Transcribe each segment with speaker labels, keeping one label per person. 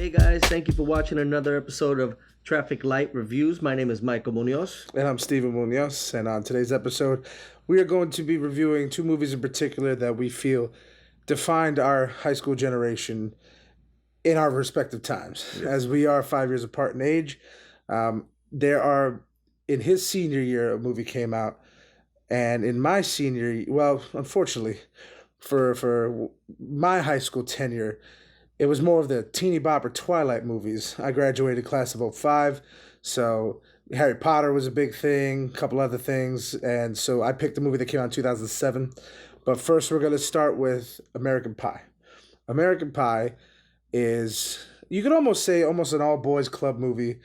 Speaker 1: Hey guys, thank you for watching another episode of Traffic Light Reviews. My name is Michael Munoz.
Speaker 2: And I'm Steven Munoz, and on today's episode, we are going to be reviewing two movies in particular that we feel defined our high school generation in our respective times. As we are 5 years apart in age, in his senior year, a movie came out, and in my senior, well, unfortunately, for my high school tenure, it was more of the teeny bopper Twilight movies. I graduated class of '05, so Harry Potter was a big thing, a couple other things, and so I picked a movie that came out in 2007. But first, we're going to start with American Pie. American Pie is, you could almost say, almost an all boys club movie,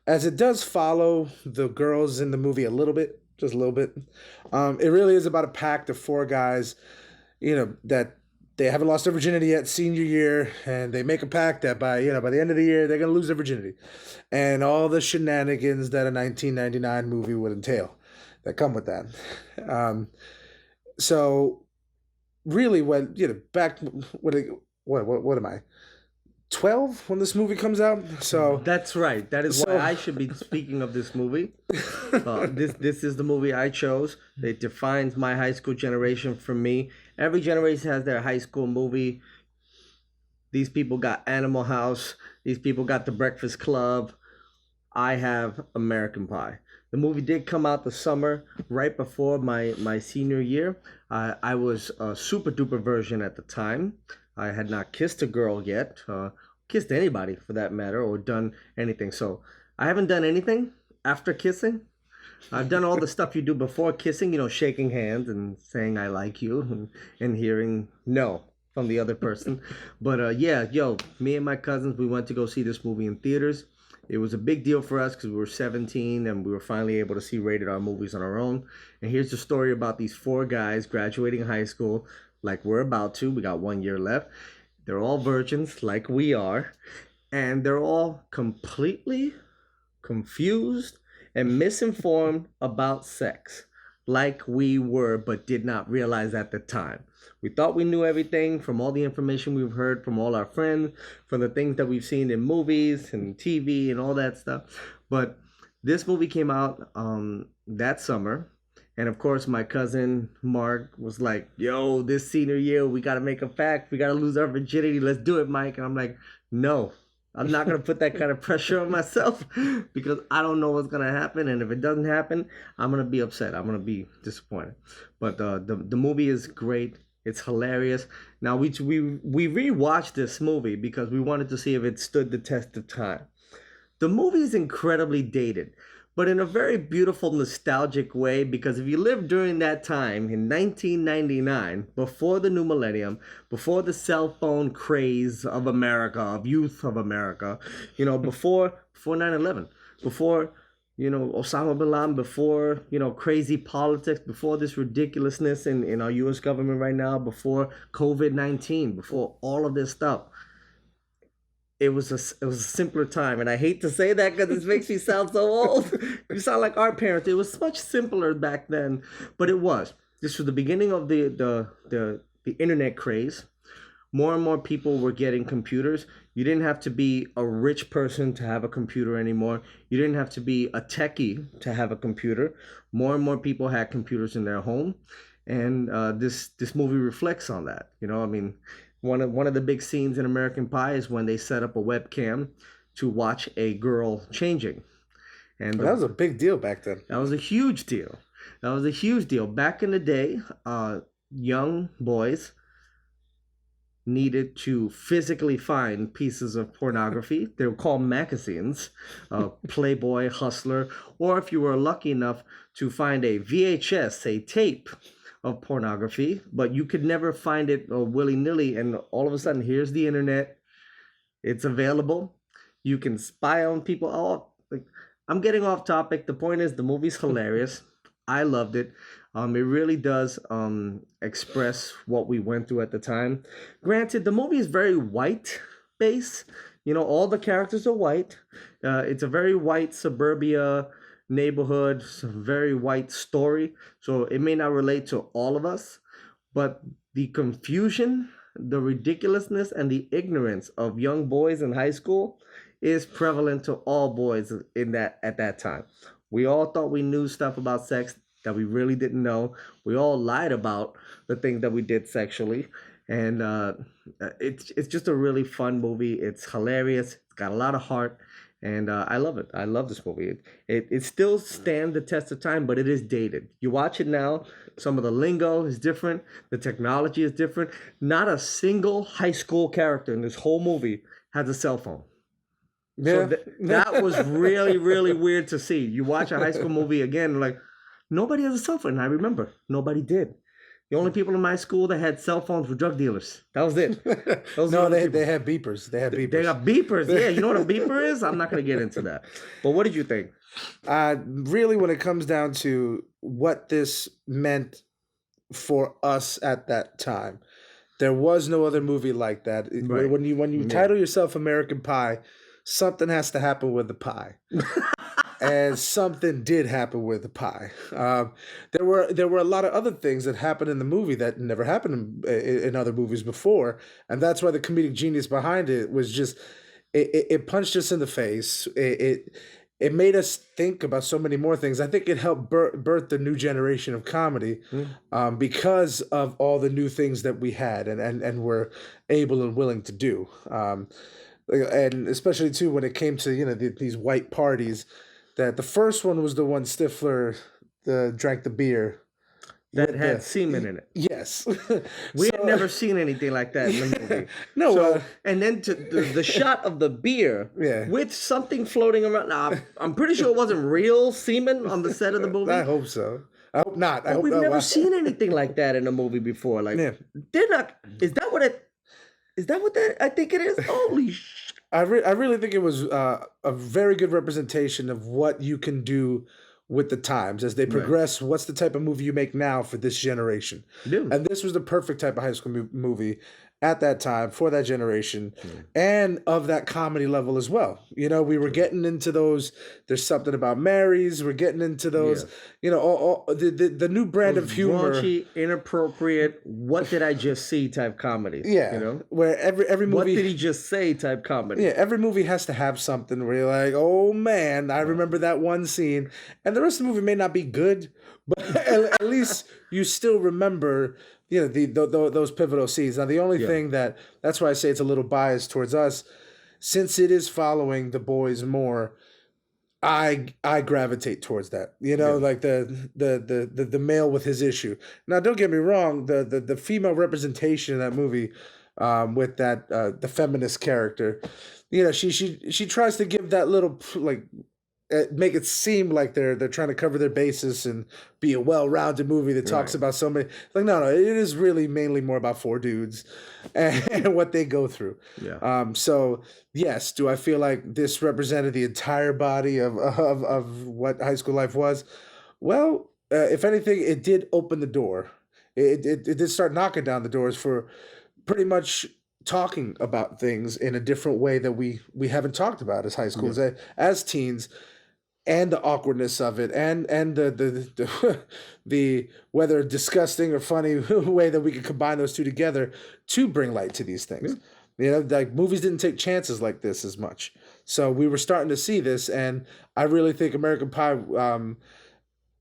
Speaker 2: as it does follow the girls in the movie a little bit, just a little bit. It really is about a pact of four guys, that they haven't lost their virginity yet senior year, and they make a pact that by the end of the year they're going to lose their virginity, and all the shenanigans that a 1999 movie would entail that come with that. So really, when back, what am I, 12 when this movie comes out? So
Speaker 1: That's right. That is why I should be speaking of this movie. This is the movie I chose. It defines my high school generation for me. Every generation has their high school movie. These people got Animal House. These people got The Breakfast Club. I have American Pie. The movie did come out the summer right before my senior year. I was a super duper virgin at the time. I had not kissed a girl yet, kissed anybody for that matter, or done anything. So I haven't done anything after kissing. I've done all the stuff you do before kissing, shaking hands and saying I like you and hearing no from the other person. But me and my cousins, we went to go see this movie in theaters. It was a big deal for us because we were 17 and we were finally able to see rated R movies on our own. And here's the story about these four guys graduating high school like we're about to. We got 1 year left. They're all virgins like we are. And they're all completely confused and misinformed about sex like we were, but did not realize at the time. We thought we knew everything from all the information we've heard from all our friends, from the things that we've seen in movies and TV and all that stuff. But this movie came out that summer. And of course, my cousin Mark was like, yo, this senior year, we got to make a pact. We got to lose our virginity. Let's do it, Mike. And I'm like, no, I'm not going to put that kind of pressure on myself because I don't know what's going to happen. And if it doesn't happen, I'm going to be upset. I'm going to be disappointed. But the movie is great. It's hilarious. Now, we rewatched this movie because we wanted to see if it stood the test of time. The movie is incredibly dated, but in a very beautiful, nostalgic way, because if you lived during that time in 1999, before the new millennium, before the cell phone craze of America, of youth of America, before 9/11, before, Osama bin Laden, before, crazy politics, before this ridiculousness in our U.S. government right now, before COVID-19, before all of this stuff. It was a simpler time, and I hate to say that because it makes me sound so old. You sound like our parents. It was much simpler back then, but it was. This was the beginning of the internet craze. More and more people were getting computers. You didn't have to be a rich person to have a computer anymore. You didn't have to be a techie to have a computer. More and more people had computers in their home, and this movie reflects on that. One of the big scenes in American Pie is when they set up a webcam to watch a girl changing. And
Speaker 2: that was a big deal back then.
Speaker 1: That was a huge deal. Back in the day, young boys needed to physically find pieces of pornography. They were called magazines, Playboy, Hustler, or if you were lucky enough to find a VHS, a tape of pornography, but you could never find it willy-nilly, and all of a sudden here's the internet. It's available. You can spy on people. I'm getting off topic. The point is the movie's hilarious. I loved it. It really does express what we went through at the time. Granted, the movie is very white based. All the characters are white. It's a very white suburbia neighborhood, very white story. So it may not relate to all of us, but the confusion the ridiculousness and the ignorance of young boys in high school is prevalent to all boys in that at that time. We all thought we knew stuff about sex that we really didn't know. We all lied about the things that we did sexually, and it's just a really fun movie. It's hilarious. It's got a lot of heart, and I love it. I love this movie. It still stands the test of time, but it is dated. You watch it now, some of the lingo is different. The technology is different. Not a single high school character in this whole movie has a cell phone.
Speaker 2: Yeah.
Speaker 1: So that was really, really weird to see. You watch a high school movie again, like, nobody has a cell phone. I remember. Nobody did. The only people in my school that had cell phones were drug dealers. That was it.
Speaker 2: No, they had beepers. They had beepers.
Speaker 1: They got beepers. Yeah, you know what a beeper is? I'm not going to get into that. But what did you think?
Speaker 2: Really, when it comes down to what this meant for us at that time, there was no other movie like that.
Speaker 1: Right.
Speaker 2: When you title yourself American Pie, something has to happen with the pie. And something did happen with the pie. There were a lot of other things that happened in the movie that never happened in other movies before, and that's why the comedic genius behind it was just it punched us in the face. It made us think about so many more things. I think it helped birth the new generation of comedy because of all the new things that we had and were able and willing to do. And especially too when it came to these white parties. That the first one was the one Stifler drank the beer
Speaker 1: that had semen in it.
Speaker 2: Yes,
Speaker 1: we had never seen anything like that in the movie.
Speaker 2: No,
Speaker 1: so, and then to the shot of the beer with something floating around. Now, I'm pretty sure it wasn't real semen on the set of the movie.
Speaker 2: I hope so. I hope not. I hope
Speaker 1: we've never seen anything like that in a movie before. Like they're not. Is that what it? Is that what that? I think it is. Holy shit.
Speaker 2: I really think it was a very good representation of what you can do with the times as they progress. Right. What's the type of movie you make now for this generation? Yeah. And this was the perfect type of high school movie at that time for that generation and of that comedy level as well. We were getting into those, there's something about Mary's, we're getting into those, all the new brand of humor.
Speaker 1: Raunchy, inappropriate, what did I just see type comedy.
Speaker 2: Yeah. Where every movie.
Speaker 1: What did he just say type comedy.
Speaker 2: Yeah, every movie has to have something where you're like, oh man, I remember that one scene. And the rest of the movie may not be good, but at least you still remember those pivotal scenes. Now, the only thing that's why I say it's a little biased towards us, since it is following the boys more, I gravitate towards that. Like the male with his issue. Now, don't get me wrong, the female representation in that movie, with that the feminist character, she tries to give that little make it seem like they're trying to cover their bases and be a well-rounded movie that talks about so many. Like, no, it is really mainly more about four dudes and what they go through. Yeah. So yes, do I feel like this represented the entire body of what high school life was? Well, if anything, it did open the door. It did start knocking down the doors for pretty much talking about things in a different way that we haven't talked about as high schools, as teens. And the awkwardness of it, and the whether disgusting or funny way that we could combine those two together to bring light to these things. Like movies didn't take chances like this as much, so we were starting to see this, and I really think American Pie.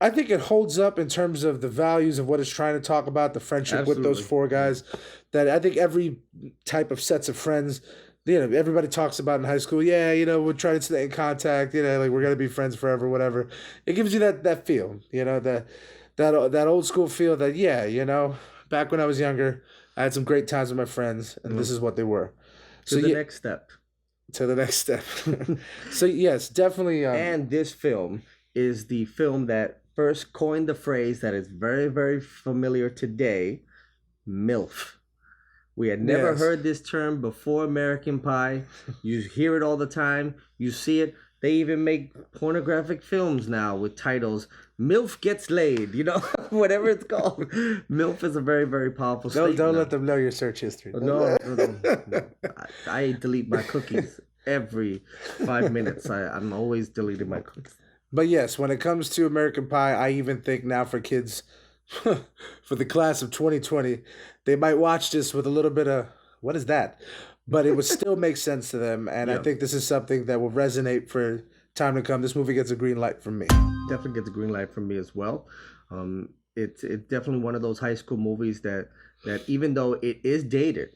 Speaker 2: I think it holds up in terms of the values of what it's trying to talk about, the friendship with those four guys. That I think every type of sets of friends. Everybody talks about in high school. Yeah, we're trying to stay in contact. Like we're gonna be friends forever, whatever. It gives you that feel. That old school feel. That back when I was younger, I had some great times with my friends, and this is what they were.
Speaker 1: To the next step.
Speaker 2: So yes, definitely.
Speaker 1: And this film is the film that first coined the phrase that is very, very familiar today, MILF. We had never heard this term before American Pie. You hear it all the time. You see it. They even make pornographic films now with titles, MILF Gets Laid, whatever it's called. MILF is a very, very powerful statement.
Speaker 2: Don't let them know your search history.
Speaker 1: No. I delete my cookies every 5 minutes. I'm always deleting my cookies.
Speaker 2: But yes, when it comes to American Pie, I even think now for kids for the class of 2020, they might watch this with a little bit of what is that? But it would still make sense to them. And I
Speaker 1: Yeah,
Speaker 2: think this is something that will resonate for time to come. This movie gets a green light from me.
Speaker 1: definitely gets a green light from me as well. It's definitely one of those high school movies that even though it is dated,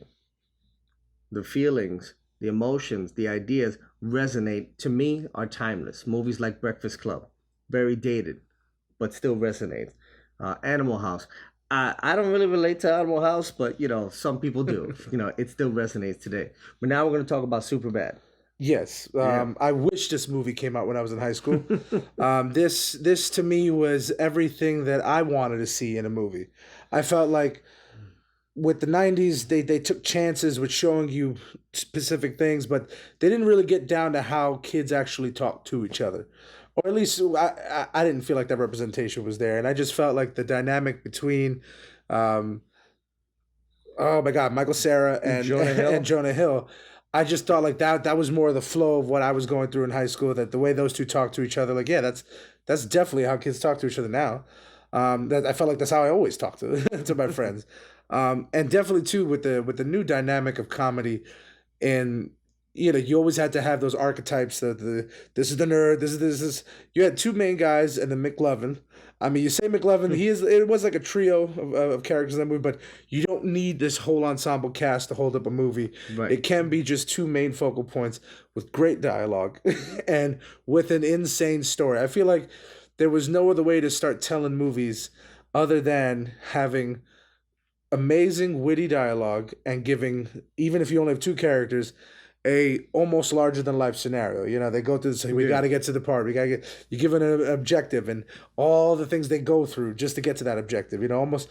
Speaker 1: the feelings, the emotions, the ideas resonate to me are timeless. Movies like Breakfast Club, very dated, but still resonates. Animal House. I don't really relate to Animal House, but some people do. It still resonates today. But now we're going to talk about Superbad.
Speaker 2: Yes,
Speaker 1: Yeah.
Speaker 2: I wish this movie came out when I was in high school. This to me was everything that I wanted to see in a movie. I felt like with the 90s they took chances with showing you specific things, but they didn't really get down to how kids actually talk to each other, or at least I didn't feel like that representation was there, and I just felt like the dynamic between um oh my god, Michael Cera and
Speaker 1: Jonah
Speaker 2: and
Speaker 1: Hill.
Speaker 2: Jonah Hill. I just thought like that was more of the flow of what I was going through in high school, that the way those two talk to each other, like yeah, that's definitely how kids talk to each other now. That I felt like that's how I always talk to to my friends. And definitely too with the new dynamic of comedy, and you always had to have those archetypes, the this is the nerd, this is you had two main guys and the McLovin. I mean, you say McLovin, it was like a trio of characters in that movie, but you don't need this whole ensemble cast to hold up a movie.
Speaker 1: Right.
Speaker 2: It can be just two main focal points with great dialogue and with an insane story. I feel like there was no other way to start telling movies other than having amazing witty dialogue and giving, even if you only have two characters, a almost larger than life scenario. They go through this, like, we got
Speaker 1: Yeah.
Speaker 2: to get to the part, we got to get, you give it an objective and all the things they go through just to get to that objective, almost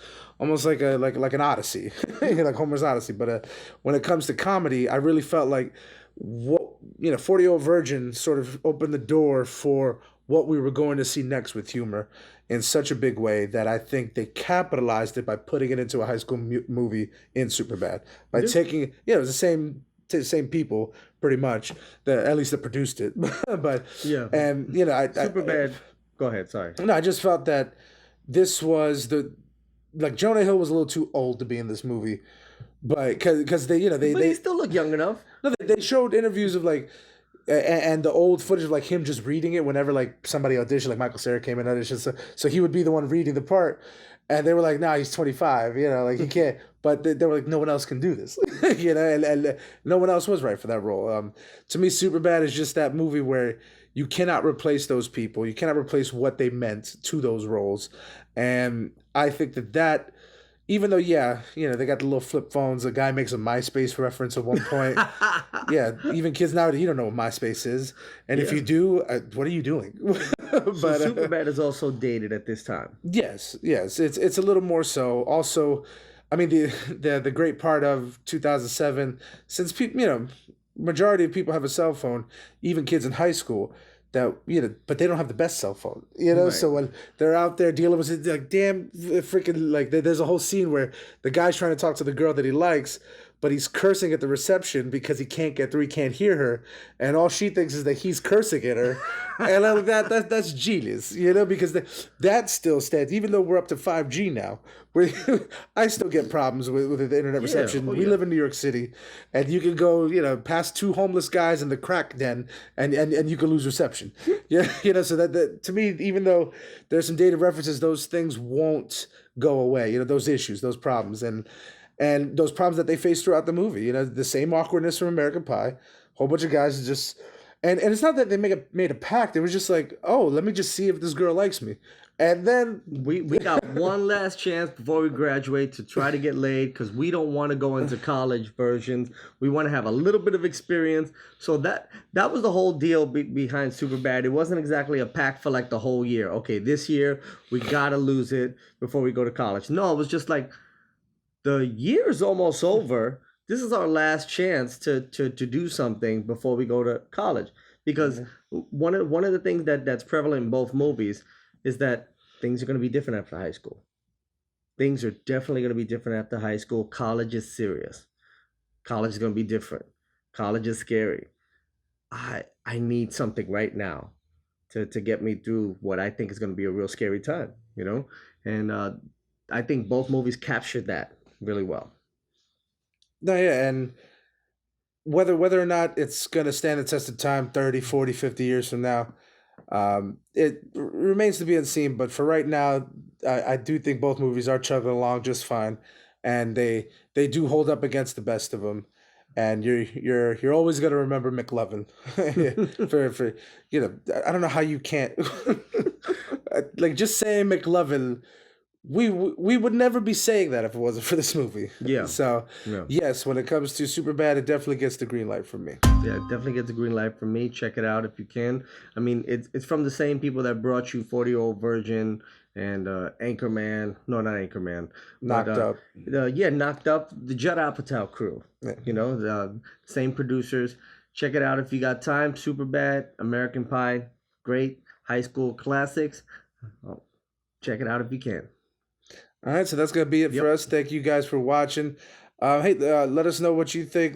Speaker 2: like a like an Odyssey, like Homer's Odyssey. But when it comes to comedy, I really felt like what 40-Year-Old Virgin sort of opened the door for what we were going to see next with humor in such a big way, that I think they capitalized it by putting it into a high school movie in Superbad. By
Speaker 1: Yeah.
Speaker 2: taking, it was the same people pretty much, that at least that produced it. But
Speaker 1: Yeah.
Speaker 2: and
Speaker 1: Superbad. Go ahead. Sorry.
Speaker 2: no, I just felt that this was the like Jonah Hill was a little too old to be in this movie, but because they
Speaker 1: But he still look young enough.
Speaker 2: no, they showed interviews of like and the old footage of like him just reading it whenever like somebody auditioned, like Michael Cera came in audition, so he would be the one reading the part, and they were like, "Nah, he's 25, like he can't." But they were like, "No one else can do this," and no one else was right for that role. To me, Superbad is just that movie where you cannot replace those people, you cannot replace what they meant to those roles, and I think that even though, yeah, they got the little flip phones. A guy makes a MySpace reference at one point. Yeah, even kids nowadays, you don't know what MySpace is, and if
Speaker 1: Yeah.
Speaker 2: you do, what are you doing?
Speaker 1: So
Speaker 2: But
Speaker 1: Superbad is also dated at this time.
Speaker 2: yes, it's a little more so. Also, I mean the great part of 2007, since people, majority of people have a cell phone, even kids in high school. That but they don't have the best cell phone,
Speaker 1: Right.
Speaker 2: So when they're out there dealing with it, like damn, freaking like there's a whole scene where the guy's trying to talk to the girl that he likes, but he's cursing at the reception because he can't get through, he can't hear her, and all she thinks is that he's cursing at her, and I'm like that's genius, because that still stands, even though we're up to 5G now. We I still get problems with the internet
Speaker 1: Yeah.
Speaker 2: reception.
Speaker 1: Oh
Speaker 2: We
Speaker 1: yeah.
Speaker 2: live in New York City, and you can go past two homeless guys in the crack den, and you can lose reception. Yeah, so that to me, even though there's some dated references, those things won't go away. Those issues, those problems, and those problems that they face throughout the movie. The same awkwardness from American Pie. Whole bunch of guys just, and it's not that they made a pact. It was just like, oh, let me just see if this girl likes me, and then
Speaker 1: We got one last chance before we graduate to try to get laid, because we don't want to go into college versions. We want to have a little bit of experience. So that was the whole deal behind Superbad. It wasn't exactly a pact for like the whole year. Okay, this year we gotta lose it before we go to college. No, it was just like the year's almost over. This is our last chance to do something before we go to college. Because one of the things that's prevalent in both movies is that things are going to be different after high school. Things are definitely going to be different after high school. College is serious. College is going to be different. College is scary. I need something right now to get me through what I think is going to be a real scary time. And I think both movies captured that really well.
Speaker 2: No, yeah, and whether or not it's going to stand the test of time 30, 40, 50 years from now, it remains to be unseen. But for right now, I do think both movies are chugging along just fine, and they do hold up against the best of them. And you're always gonna remember McLovin for I don't know how you can't like just saying McLovin. We would never be saying that if it wasn't for this movie.
Speaker 1: Yeah.
Speaker 2: So
Speaker 1: Yeah.
Speaker 2: yes, when it comes to Superbad, it definitely gets the green light from me.
Speaker 1: Yeah, definitely get the green light from me. Check it out if you can. I mean, it's from the same people that brought you 40-Year-Old Virgin and Anchorman. No, not Anchorman. But
Speaker 2: Knocked Up.
Speaker 1: yeah, Knocked Up. The Judd Apatow crew.
Speaker 2: Yeah.
Speaker 1: You know, the same producers. Check it out if you got time. Superbad, American Pie, great high school classics. Oh, check it out if you can.
Speaker 2: All right, so that's gonna be it for
Speaker 1: Yep.
Speaker 2: us. Thank you guys for watching. Hey, let us know what you think.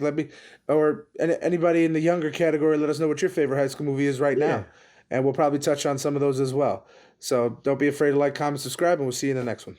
Speaker 2: Or anybody in the younger category, let us know what your favorite high school movie is right
Speaker 1: Yeah.
Speaker 2: now, and we'll probably touch on some of those as well. So don't be afraid to like, comment, subscribe, and we'll see you in the next one.